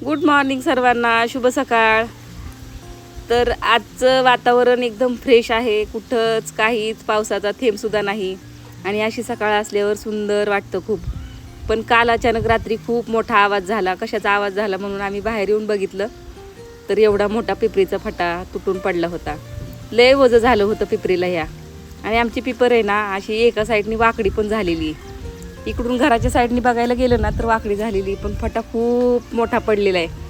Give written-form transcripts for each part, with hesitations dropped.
Good morning सर्वांना, शुभ सकाळ. तर आजचं वातावरण एकदम फ्रेश आहे, कुठंच काहीच पावसाचा थेंबसुद्धा नाही आणि अशी सकाळ असल्यावर सुंदर वाटतं खूप. पण काल अचानक रात्री खूप मोठा आवाज झाला. कशाचा आवाज झाला म्हणून आम्ही बाहेर येऊन बघितलं तर एवढा मोठा पिपरीचा फटा तुटून पडला होता. लय वजं झालं होतं पिपरीला ह्या. आणि आमची पिपर आहे ना अशी एका साईडनी वाकडी पण झालेली. इकडून घराच्या साईडनी बघायला गेलं ना तर वाकडी झालेली, पण फटा खूप मोठा पडलेला आहे.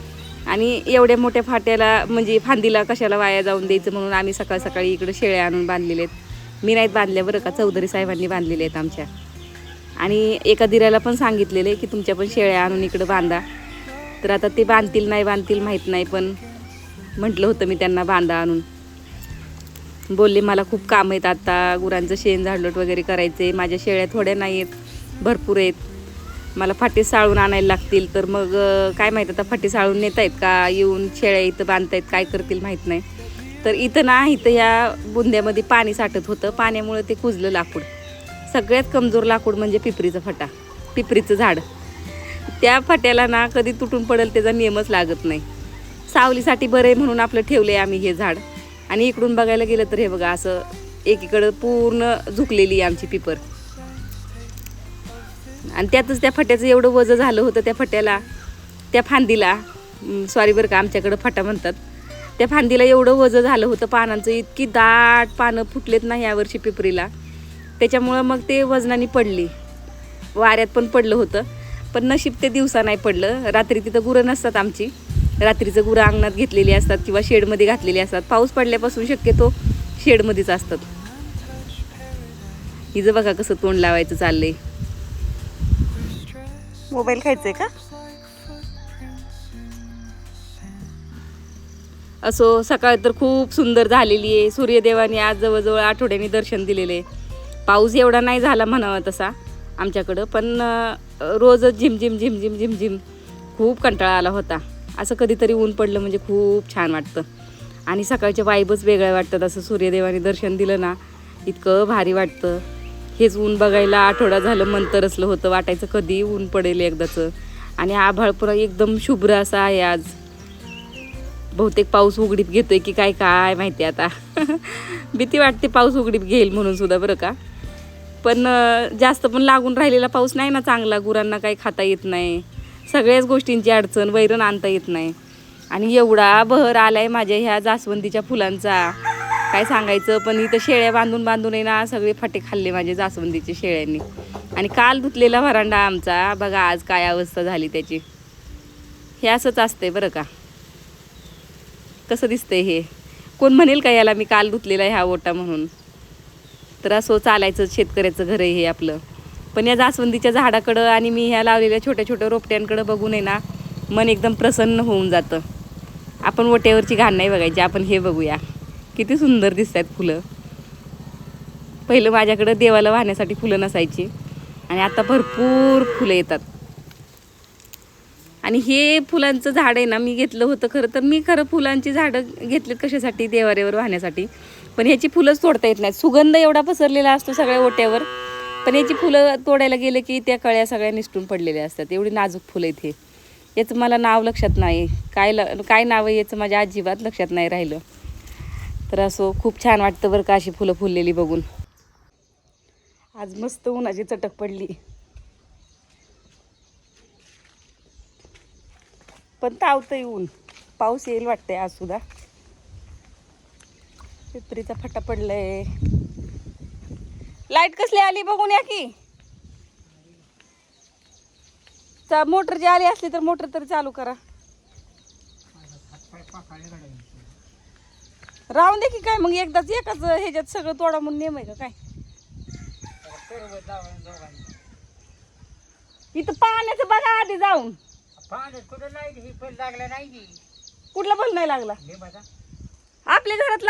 आणि एवढ्या मोठ्या फाट्याला म्हणजे फांदीला कशाला वाया जाऊन द्यायचं म्हणून आम्ही सकाळ सकाळी इकडे शेळ्या आणून बांधलेले आहेत. मी नाहीत बांधल्या बरं का, चौधरी साहेबांनी बांधलेले आहेत आमच्या. आणि एका दिराला पण सांगितलेलं आहे की तुमच्या पण शेळ्या आणून इकडं बांधा. तर आता ते बांधतील नाही बांधतील माहीत नाही, पण म्हटलं होतं मी त्यांना बांधा आणून. बोलले मला खूप काम आहेत आता, गुरांचं शेण झाडलोट वगैरे करायचे, माझ्या शेळ्या थोड्या नाही आहेत, भरपूर आहेत, मला फाटी साळून आणायला लागतील. तर मग काय माहीत आता फाटी साळून नेत आहेत का येऊन शेळ्या इथं बांधतायत, काय करतील माहीत नाही. तर इथं ना इथं या बुंद्यामध्ये पाणी साठत होतं, पाण्यामुळे ते कुजलं लाकूड. सगळ्यात कमजोर लाकूड म्हणजे पिपरीचा फटा, पिपरीचं झाड. त्या फट्याला ना कधी तुटून पडेल त्याचा नियमच लागत नाही. सावलीसाठी बरं आहे म्हणून आपलं ठेवलं आहे आम्ही हे झाड. आणि इकडून बघायला गेलं तर हे बघा असं एकीकडं पूर्ण झुकलेली आमची पिपर. आणि त्यातच त्या फट्याचं एवढं वजन झालं होतं त्या फट्याला, त्या फांदीला, सॉरी बरं का आमच्याकडं फटा म्हणतात, त्या फांदीला एवढं वजन झालं होतं पानांचं. इतकी दाट पानं फुटलेत ना यावर्षी पिपरीला, त्याच्यामुळं मग ते वजनाने पडली. वाऱ्यात पण पडलं होतं, पण नशीब ते दिवसा नाही पडलं. रात्री तिथं गुरं नसतात आमची, रात्रीचं गुरं अंगणात घेतलेली असतात किंवा शेडमध्ये घातलेली असतात. पाऊस पडल्यापासून शक्यतो शेडमध्येच असतात. हिचं बघा कसं तोंड लावायचं चाललंय. मोबाईल खायचंय का? असो, सकाळ तर खूप सुंदर झालेली आहे. सूर्यदेवाने आज जवळजवळ आठवड्याने दर्शन दिलेले. पाऊस एवढा नाही झाला म्हणावा तसा आमच्याकडं, पण रोजच झिमझिम झिमझिम झिमझिम खूप कंटाळा आला होता. असं कधीतरी ऊन पडलं म्हणजे खूप छान वाटतं आणि सकाळच्या वाईबच वेगळ्या वाटतात. असं सूर्यदेवाने दर्शन दिलं ना इतकं भारी वाटतं. हेच ऊन बघायला आठवडा झालं मन तरसलं होतं, वाटायचं कधी ऊन पडेल एकदाचं. आणि आभाळ पण एकदम शुभ्र असं आहे आज. बहुतेक पाऊस उघडीप घेतोय की काय काय माहिती आता. भीती वाटते पाऊस उघडीप घेईल म्हणून सुद्धा बरं का. पण जास्त पण लागून राहिलेला पाऊस नाही ना चांगला, गुरांना काही खाता येत नाही, सगळ्याच गोष्टींची अडचण, वैरण आणता येत नाही. आणि एवढा बहर आलाय माझ्या ह्या जास्वंदीच्या फुलांचा काय सांगायचं. पण इथं शेळ्या बांधून बांधून आहे ना सगळे फटे खाल्ले माझे जास्वंदीच्या शेळ्यांनी. आणि काल धुतलेला व्हरांडा आमचा बघा आज काय अवस्था झाली त्याची. हे असंच असतंय बरं का. कसं दिसतंय हे, कोण म्हणेल का याला मी काल धुतलेला ह्या ओटा म्हणून. तर असं चालायचं, शेतकऱ्याचं घर आहे हे आपलं. पण या जास्वंदीच्या झाडाकडं आणि मी ह्या लावलेल्या छोट्या छोट्या रोपट्यांकडं बघून आहे ना मन एकदम प्रसन्न होऊन जातं. आपण ओट्यावरची घाण नाही बघायची, आपण हे बघूया किती सुंदर दिसतात फुलं. पहिलं माझ्याकडं देवाला वाहण्यासाठी फुलं नसायची आणि आता भरपूर फुलं येतात. आणि हे फुलांचं झाड आहे ना मी घेतलं होतं खरं तर. मी फुलांची झाडं घेतलीत कशासाठी, देवाऱ्यावर वाहण्यासाठी. पण ह्याची फुलंच तोडता येत नाहीत. सुगंध एवढा पसरलेला असतो सगळ्या ओट्यावर, पण याची फुलं तोडायला गेले की त्या कळ्या सगळ्या निसटून पडलेल्या असतात. एवढी नाजूक फुलं आहेत हे. याचं मला नाव लक्षात नाही, काय नाव आहे याचं माझ्या अजिबात लक्षात नाही राहिलं. तर असं खूप छान वाटतं बरं का अशी फुलं फुललेली बघून. आज मस्त उन्हाची चटक पडली, पण तावतंय ऊन. पाऊस येईल वाटतंय आज सुद्धा. पिपरीचा फटा पडलाय. लाईट कसली आली बघून या की. मोटर जी आली असली तर मोटर तरी चालू करा. राहून दे की काय मग, एकदाच एकाच ह्याच्यात सगळं तोडा म्हणून नेम आहे का काय. इथं पाण्याचं बघा आधी जाऊन. कुठला बल नाही लागला आपल्या घरात.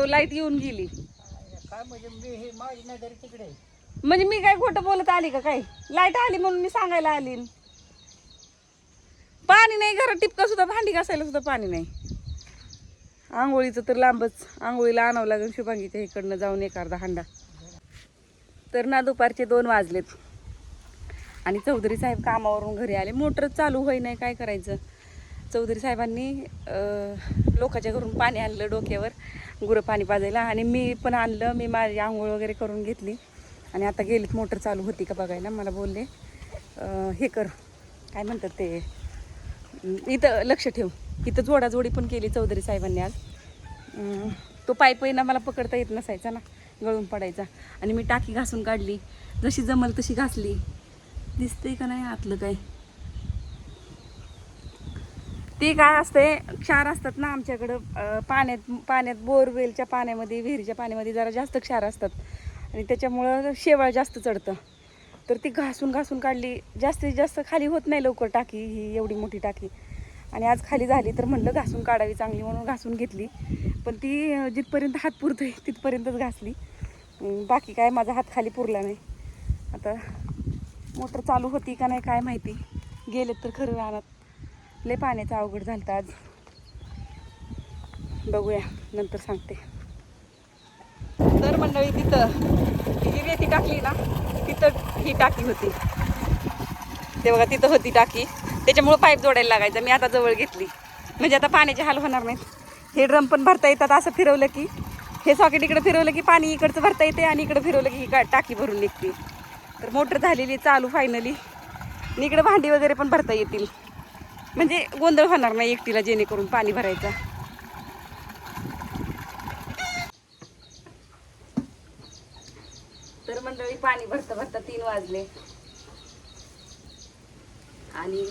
लाईट येऊन गेली म्हणजे मी काय खोटं बोलत आली का काय. लाईट आली म्हणून मी सांगायला आली. पाणी नाही घरात, टिपका सुद्धा भांडी घासायला सुद्धा पाणी नाही. आंघोळीचं तर लांबच, आंघोळीला आणावं लागेल शुभांगीच्या इकडनं जाऊन एक अर्धा हांडा. तर ना दुपारचे 2 वाजलेत आणि चौधरी साहेब कामावरून घरी आले, मोटर चालू होई नाही, काय करायचं. चौधरी साहेबांनी लोकांच्या घरून पाणी आणलं डोक्यावर गुरं पाणी पाजायला, आणि मी पण आणलं. मी माझी आंघोळ वगैरे करून घेतली आणि आता गेलीत मोटर चालू होती का बघायला. मला बोलले हे कर, काय म्हणतात ते, इथं लक्ष ठेव. इथं जोडाजोडी पण केली चौधरी साहेबांनी आज. तो पाईप ना मला पकडता येत नसायचा ना, गळून पडायचा. आणि मी टाकी घासून काढली, जशी जमल तशी घासली. दिसते का नाही आतलं काय ते. काय असते, क्षार असतात ना आमच्याकडं पाण्यात बोरवेलच्या पाण्यामध्ये, विहिरीच्या पाण्यामध्ये जरा जास्त क्षार असतात आणि त्याच्यामुळं शेवाळ जास्त चढतं. तर ती घासून काढली. जास्तीत जास्त खाली होत नाही लवकर टाकी, ही एवढी मोठी टाकी. आणि आज खाली झाली तर म्हणलं घासून काढावी चांगली, म्हणून घासून घेतली. पण ती जिथपर्यंत हात पुरतोय तिथपर्यंतच घासली. बाकी काय माझा हात खाली पुरला नाही. आता मोटर चालू होती का नाही काय माहिती. गेलेत तर खरं रानात. लय पाण्याचं अवघड झालं आज. बघूया नंतर सांगते. तर मंडळी तिथं ही रेती टाकली ना, तिथं ही टाकी होती. ते बघा तिथं होती टाकी, त्याच्यामुळं पाईप जोडायला लागायचा. मी आता जवळ घेतली म्हणजे आता पाण्याचे हाल होणार नाहीत. हे ड्रम पण भरता येतात. असं फिरवलं की, हे सॉकेट इकडं फिरवलं की पाणी इकडचं भरता येते आणि इकडं फिरवलं की ही टाकी भरून निघते. तर मोटर झालेली चालू फायनली. आणि इकडं भांडी वगैरे पण भरता येतील, म्हणजे गोंधळ होणार नाही एकटीला जेणेकरून पाणी भरायचा. तर मंडळी पाणी भरता भरता 3 वाजले आणि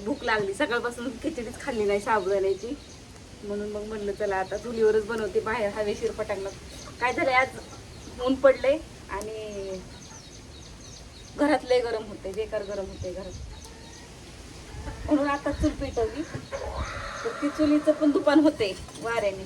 भूक लागली. सकाळपासून खिचडीच खाल्ली नाही साबुदाण्याची, म्हणून मग म्हणलं चला आता चुलीवरच बनवते. बाहेर हवेशीर पटांगणात काय झालंय, आज ऊन पडले आणि घरात लय गरम होते, बेकार गरम होते घरात. म्हणून आता चूल पेटवली. तर ती चुलीचं पण दुकान होते वाऱ्याने.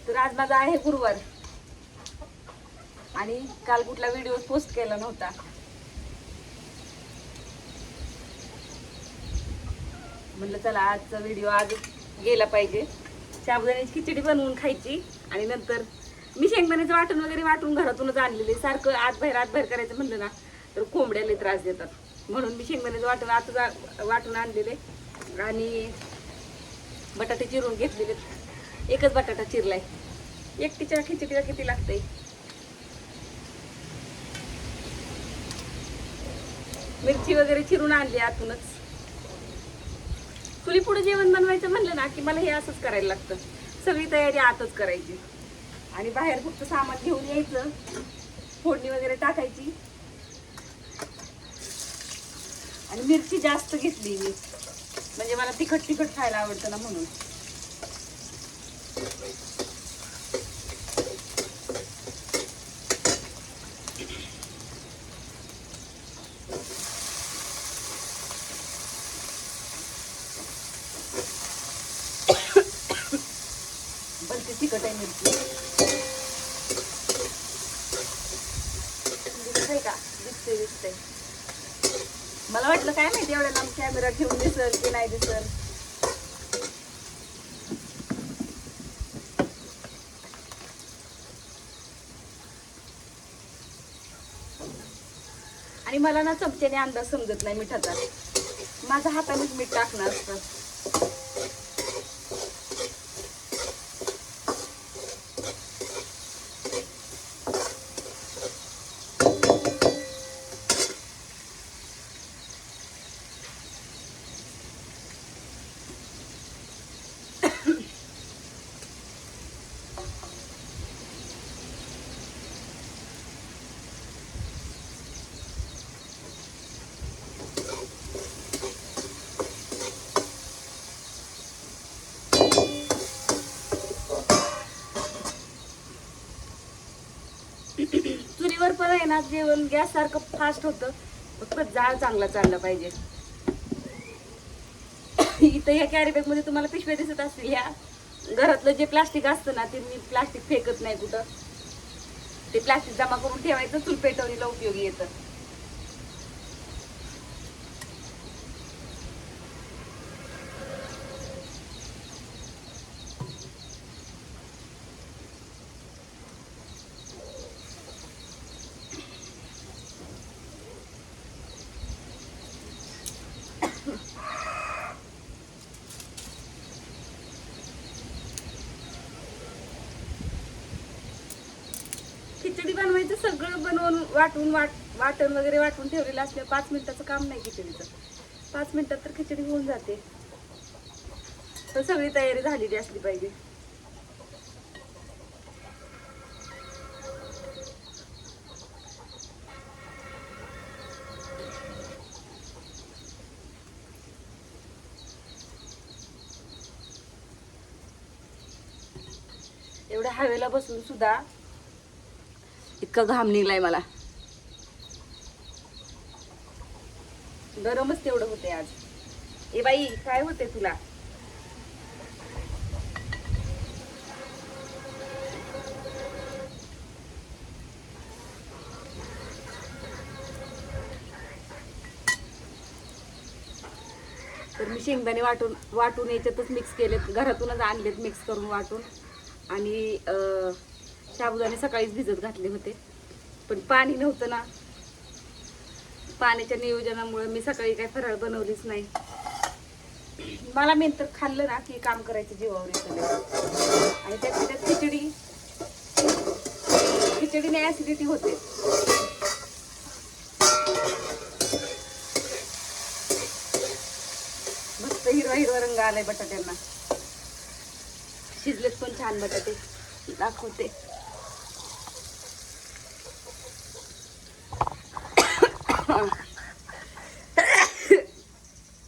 तर आज माझा आहे गुरुवार आणि काल कुठला व्हिडिओ पोस्ट केला नव्हता. म्हणलं चला आजचा व्हिडिओ आज गेला पाहिजे. साबुदाण्याची खिचडी बनवून खायची आणि नंतर मी शेंगदाण्याचं वाटण वगैरे वाटून घरातूनच आणलेले. सारखं आत बाहेर करायचं म्हणलं ना तर कोंबड्याला त्रास देतात, म्हणून मी शेंगदाण्याचं वाटण आता वाटून आणलेले. आणि बटाटे चिरून घेतलेले. एकच बटाटा चिरलाय. एकटीच्या खिचडीला किती लागतंय. मिरची वगैरे चिरून आणली आतूनच. चुली पुढे जेवण बनवायचं म्हणलं ना की मला हे असंच करायला लागतं. सगळी तयारी आतच करायची आणि बाहेर फक्त सामान घेऊन यायचं, फोडणी वगैरे टाकायची. आणि मिरची जास्त घेतली मी, म्हणजे मला तिखट खायला आवडतं ना म्हणून. पण ती तिखट आहे मिरची. दिसतंय का? दिसतंय. मला वाटलं काय माहिती एवढ्या लांब कॅमेरा ठेवून दिसल की नाही दिसल. आणि मला ना चमच्याने अंदाज समजत नाही मिठाचा. माझ्या हातानेच मीठ टाकणार असतं. चुलीवर पण आहे ना जेवण गॅस सारखं फास्ट होतं, फक्त जाळ चांगला चालला पाहिजे. इथं ह्या कॅरी बॅग मध्ये तुम्हाला पिशव्या दिसत असतील. ह्या घरातलं जे प्लास्टिक असतं ना ते मी प्लास्टिक फेकत नाही कुठं. ते प्लास्टिक जमा करून ठेवायचं, चूल पेटवणीला उपयोगी येतं. खिचडी बनवायचं सगळं बनवून वाटण वगैरे वाटून ठेवलेलं असल्या 5 मिनिटाचं काम नाही खिचडीचं. 5 मिनिटात तर खिचडी होऊन जाते. तर सगळी तयारी झालेली असली पाहिजे. एवढ्या हवेला बसून सुद्धा इतका घाम निघलाय मला. गरमच तेवढं होते आज. ए बाई, काय होते तुला? तर मी शेंगदाणे वाटून याच्यातच मिक्स केलेत, घरातूनच आणलेत मिक्स करून वाटून. आणि साबुदाणे सकाळीच भिजत घातले होते, पण पाणी नव्हतं ना. पाण्याच्या नियोजनामुळे मी सकाळी काही फराळ बनवलीच नाही. मला मेन तर खाल्लं ना की काम करायचं जीवावर येतं. आणि त्यात खिचडीने ऍसिडिटी होते. मस्त हिरवा हिरवा रंग आलाय बटाट्यांना. शिजलेत पण छान बटाटे. दाखवते.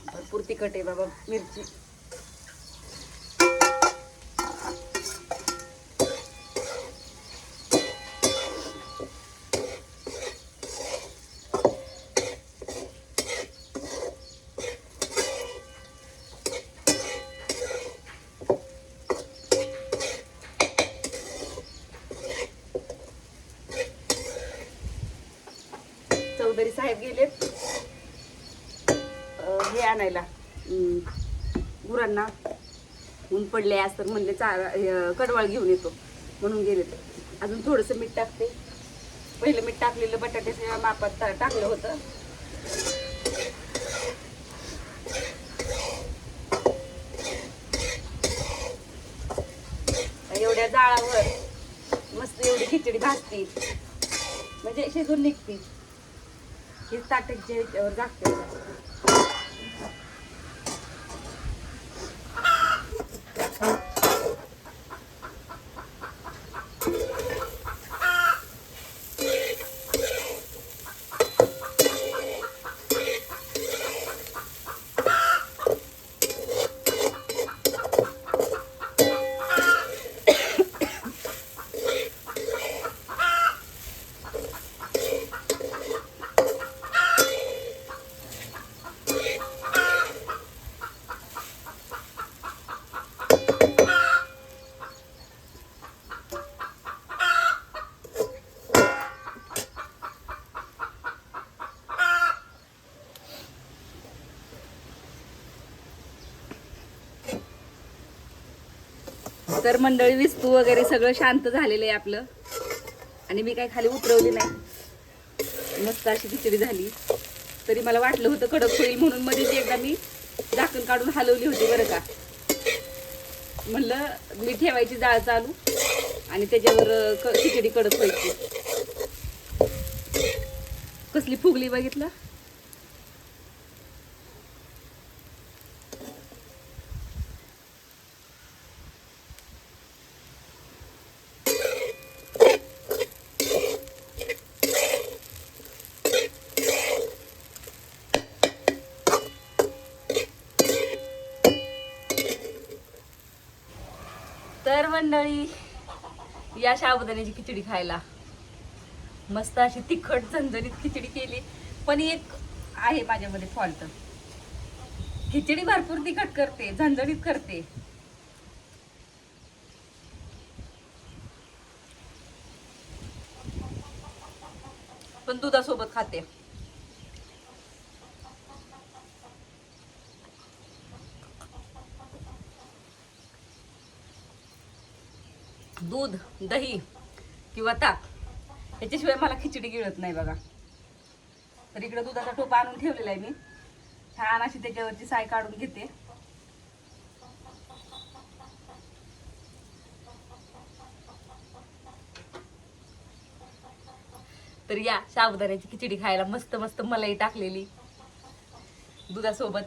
भरपूर तिखट आहे बाबा मिरची. चौधरी साहेब गेलेत हे आणायला गुरांना. ऊन पडले आज तर म्हणले कडवाळ घेऊन येतो म्हणून गेलेत. अजून थोडंसं मीठ टाकते. पहिलं मीठ टाकलेलं बटाट्याच्या मापात टाकलं होतं. एवढ्या जाळावर मस्त एवढी खिचडी भाजती म्हणजे शिजून निघती. हे ताटाच्या ह्याच्यावर जागते. तर मंडळी विस्तू वगैरे सगळं शांत झालेलं आहे आपलं. आणि मी काय खाली उतरवली नाही. मस्त अशी खिचडी झाली. तरी मला वाटलं होतं कडक होईल म्हणून मध्येच एकदा मी झाकण काढून हलवली होती बरं का. म्हणलं मी ठेवायची जाळ चालू आणि त्याच्यावर खिचडी कडक व्हायची. कसली फुगली बघितलं. तर मंडळी या साबुदाण्याची खिचडी खायला. मस्त अशी तिखट झणझणीत खिचडी केली. पण एक आहे माझ्यामध्ये फॉल्ट. खिचडी भरपूर तिखट करते, झणझणीत करते. पण दुधासोबत खाते. दूध, दही किंवा ताक याच्याशिवाय मला खिचडी गिळत नाही बघा. तर इकडे दुधाचा टोपा आणून ठेवलेला आहे मी. छान अशी त्याच्यावरची साय काढून घेते. तर या साबुदाण्याची खिचडी खायला, मस्त मस्त मलाई टाकलेली दुधासोबत.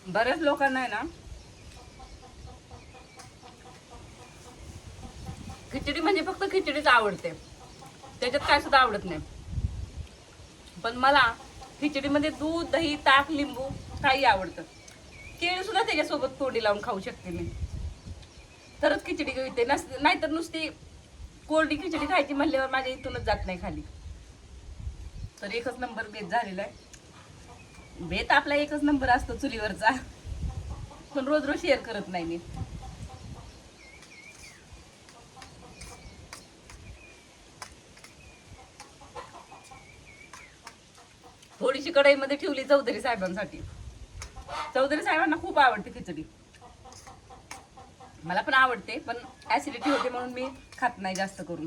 बऱ्याच लोकांना आहे ना खिचडी म्हणजे फक्त खिचडीच आवडते, त्याच्यात काय सुद्धा आवडत नाही. पण मला खिचडीमध्ये दूध, दही, ताक, लिंबू काही आवडतं. केळी सुद्धा त्याच्यासोबत तोंडी लावून खाऊ शकते मी, तरच खिचडी घेते. नाहीतर नुसती कोरडी खिचडी खायची म्हणल्यावर माझ्या इथूनच जात नाही खाली. तर एकच नंबर बेत झालेला आहे. बेत आपला एकच नंबर असतो चुलीवरचा, पण रोज रोज शेअर करत नाही मी. थोडीशी कढईमध्ये ठेवली चौधरी साहेबांसाठी. चौधरी साहेबांना खूप आवडते खिचडी, मला पण आवडते, पण ऍसिडिटी होते म्हणून मी खात नाही जास्त करून.